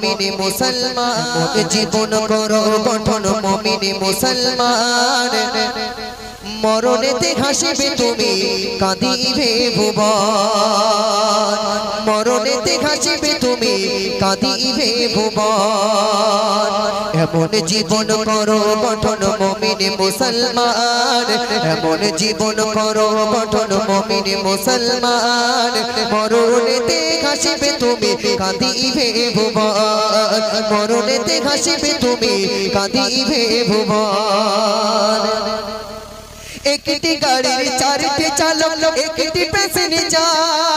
মুমিনে মুসলমান জীবন করো গঠন মুমিনে মুসলমান মরণেতে হাসিবে তুমি কাঁদিবে ভুবন মরণেতে হাসিবে তুমি কাঁদিবে ভুবন এমন জীবন করো গঠন মুমিনে মুসলমান এমন জীবন করো গঠন মুমিনে মুসলমান মরণেতে হাসিবে তুমি কাঁদিবে ভুবন মরণেতে হাসিবে তুমি কাঁদিবে ভুবন একটি গাড়ির চারটি চালক একটি প্যাসেঞ্জার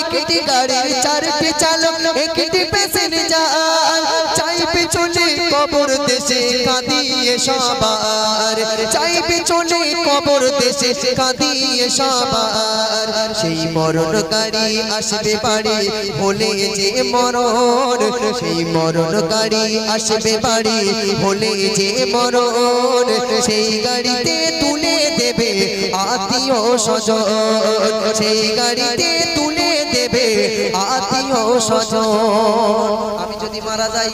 একটি গাড়ির চারটি চালক একটি প্যাসেঞ্জার চাইবে চলে কবর দেশে কাঁদিয়ে সবার চাইবে চলে কবর দেশে কাঁদিয়ে সবার সেই মরণ গাড়ি আসবে বাড়ি বলে যে মরণ সেই মরণ গাড়ি আসবে বাড়ি বলে যে মরণ সেই গাড়িতে তুলে দেবে আত্মীয় স্বজন সেই গাড়িতে তুলে দেবে আত্মীয় স্বজন আমি যদি মারা যাই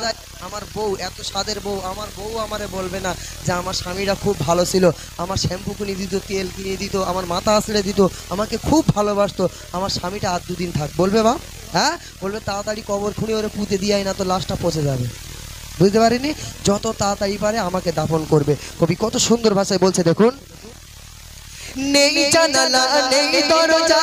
আমার বউ এত স্বাদের বউ আমার বউ আমারে বলবে না যে আমার স্বামীরা খুব ভালো ছিল আমার শ্যাম্পু কিনে দিত তেল কিনে দিত আমার মাথা আঁচড়ে দিত আমাকে খুব ভালোবাসতো আমার স্বামীটা আর দুদিন থাক বলবে বা হ্যাঁ বলবে তাড়াতাড়ি কবর খুঁড়ে ওরে পুঁতে দিয়াই না তো লাশটা পচে যাবে বুঝতে পারিনি যত তাড়াতাড়ি পারে আমাকে দাফন করবে কবি কত সুন্দর ভাষায় বলছে দেখুন নেই জানালা নেই দরজা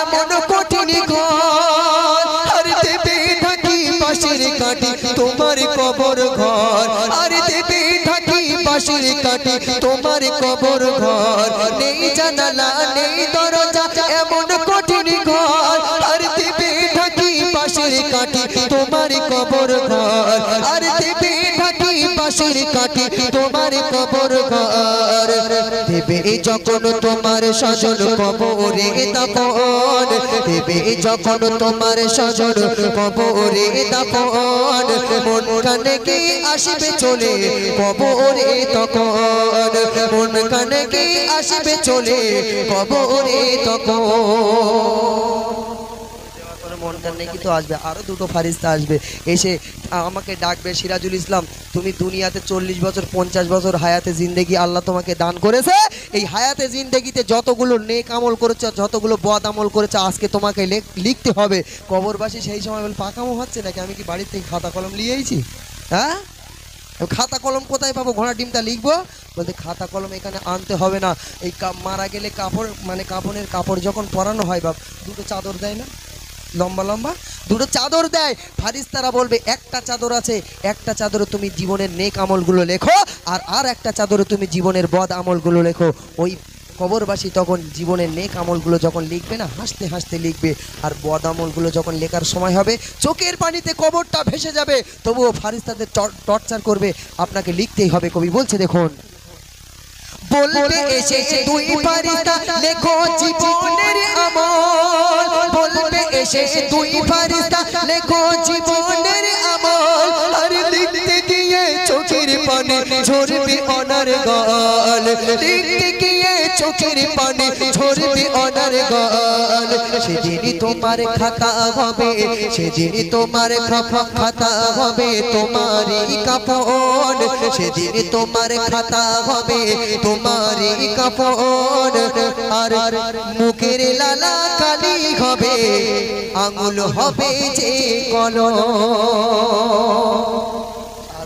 এমন কঠিন ঘর আর দেবে ঢাকি বাঁশের কাঠি তোমার কবর ঘর আর দেবে ঢাকি বাঁশের কাঠি তোমার কবর ঘর নেই জানালা নেই দরজা এমন কঠিন ঘর আর দেবে ঢাকি বাঁশের কাঠি তোমার কবর ঘর আর দেবে ঢাকি বাঁশের কাঠি তোমার কবর ঘর দেবে যখন তোমার স্বজন কবরে দাফন দেবে যখন তোমার স্বজন কবরে দাফন মন কানে কি আসবে চলে কবরে তখন মন কানে কি আসবে চলে কবরে তখন মন কানে কি তো আসবে আরো দুটো ফারিস্তা আসবে এসে আমাকে ডাকবে সিরাজুল ইসলাম তুমি দুনিয়াতে 40 বছর 50 বছর হায়াতে জিন্দেগি আল্লাহ তোমাকে দান করেছে এই হায়াতে জিন্দেগিতে যতগুলো নেক আমল করেছো যতগুলো বদ আমল করেছো আজকে তোমাকে লিখতে হবে কবরবাসী সেই সময় বল পাকামো হচ্ছে নাকি আমি কি বাড়ির থেকে খাতা কলম নিয়ে আইছি হ্যাঁ খাতা কলম কোথায় পাবো ঘোড়া ডিমটা লিখবো বলতে খাতা কলম এখানে আনতে হবে না এই মারা গেলে কাপড় মানে কাপড়ের কাপড় যখন পরানো হয় বাপ দুটো চাদর দেয় না লম্বা লম্বা দুটো চাদর দেয় ফারিস্তারা বলবে একটা চাদর আছে একটা চাদরে তুমি জীবনের নেক আমলগুলো লেখো আর একটা চাদরে তুমি জীবনের বদ আমলগুলো লেখো ওই কবরবাসী তখন জীবনের নেক আমলগুলো যখন লিখবে না হাসতে হাসতে লিখবে আর বদ আমলগুলো যখন লেখার সময় হবে চোখের পানিতে কবরটা ভেসে যাবে তবুও ফারিস্তাদের টর্চার করবে আপনাকে লিখতেই হবে কবি বলছে দেখুন বলবে এসে দুই ফারিস্তা লেখো জীবনের আমল বলবে এসে দুই ফারিস্তা লেখো জীবনের আমল আর লিখতে গিয়ে চোখের পানি ঝরবে অনার গাল লিখতে গিয়ে চোখের পানি ঝরবে অনার গাল সেদিনই তোমার খাতা হবে সেদিনই তোমার খাতা হবে তোমারই কাফন সেদিনই তোমার খাতা হবে তোমারই কাফন আর মুখের লালা কালি হবে আঙুল হবে যে কলম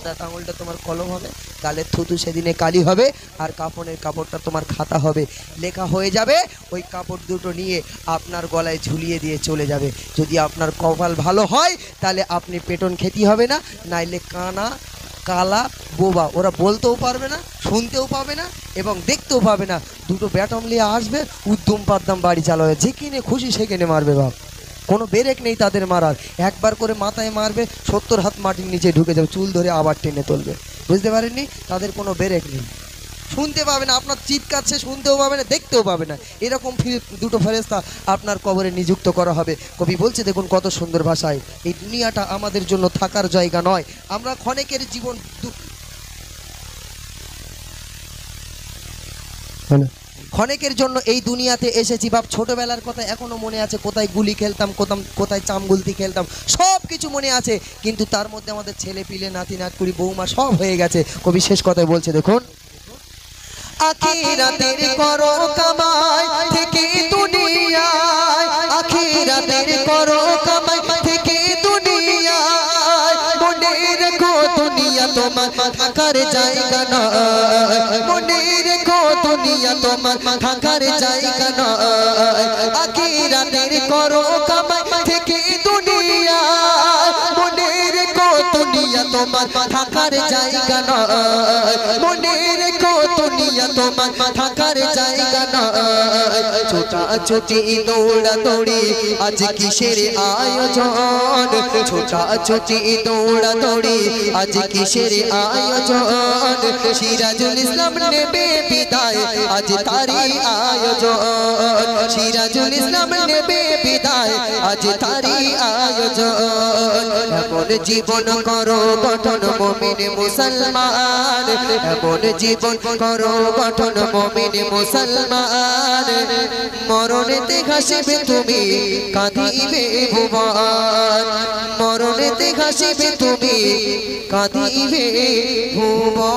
সাদা আঙুলটা তোমার কলম হবে গালের থুতু সেদিনে কালি হবে আর কাফনের কাপড়টা তোমার খাতা হবে লেখা হয়ে যাবে ওই কাপড় দুটো নিয়ে আপনার গলায় ঝুলিয়ে দিয়ে চলে যাবে যদি আপনার কপাল ভালো হয় তাহলে আপনি পেটন খেতে হবে না নাইলে কানা কালা বোবা ওরা বলতেও পারবে না শুনতেও পাবে না এবং দেখতেও পাবে না দুটো ব্যাটম নিয়ে আসবে উদ্যম পাদ্দাম বাড়ি চালাবে যেখানে খুশি সেখানে মারবে বাপ কোনো ব্রেক নেই তাদের মারার একবার করে মাথায় মারবে 70 হাত মাটির নিচে ঢুকে যাবে চুল ধরে আবার টেনে তুলবে বুঝতে পারেননি তাদের কোনো ব্রেক নেই শুনতে পাবে না আপনার চিৎকার সে শুনতেও পাবে না দেখতেও পাবে না এরকম দুটো ফেরেশতা আপনার কবরে নিযুক্ত করা হবে কবি বলছে দেখুন কত সুন্দর ভাষায় এই দুনিয়াটা আমাদের জন্য থাকার জায়গা নয় আমরা ক্ষণিকের জীবন ক্ষণিকের জন্য এই দুনিয়াতে এসেছি বাপ, ছোটবেলার কথা এখনো মনে আছে, কোথায় গুলি খেলতাম, কোথায় চামগুলতি খেলতাম, সব কিছু মনে আছে। কিন্তু তার মধ্যে আমাদের ছেলে পিলে, নাতি নাতকুড়ি, বৌমা সব হয়ে গেছে। কবি শেষ কথায় বলছে দেখুন, আখিরাতের করো কামাই থেকে দুনিয়ায়, আখিরাতের করো কামাই থেকে দুনিয়ায়, মনে রেখো দুনিয়া তোমার থাকার জায়গা নয়, মনে রেখো দুনিয়া তোমার থাকার জায়গা নয়, আখিরাতের করো কামাই থেকে দুনিয়ায়, মনে রেখো দুনিয়া তোমার থাকার জায়গা নয়, মনে রেখো দুনিয়া তোমার থাকার জায়গা নয়। ছোটাছুটি দৌড়াদৌড়ি আজ কিসের আয়োজন, ছোটাছুটি দৌড়াদৌড়ি আজ কিসের আয়োজন, সিরাজুল ইসলাম নেবে বিদায় আজ তারই আয়োজন, সিরাজুল ইসলাম নেবে বিদায় আজ তারই আয়োজন। এমন জীবন করো গঠন মুমিন মুসলমান, এমন জীবন করো গঠন মুমিন মুসলমান, মরণেতে হাসিবে তুমি কাঁদিবে ভুবন, মরণেতে হাসিবে তুমি কাঁদিবে ভুবন।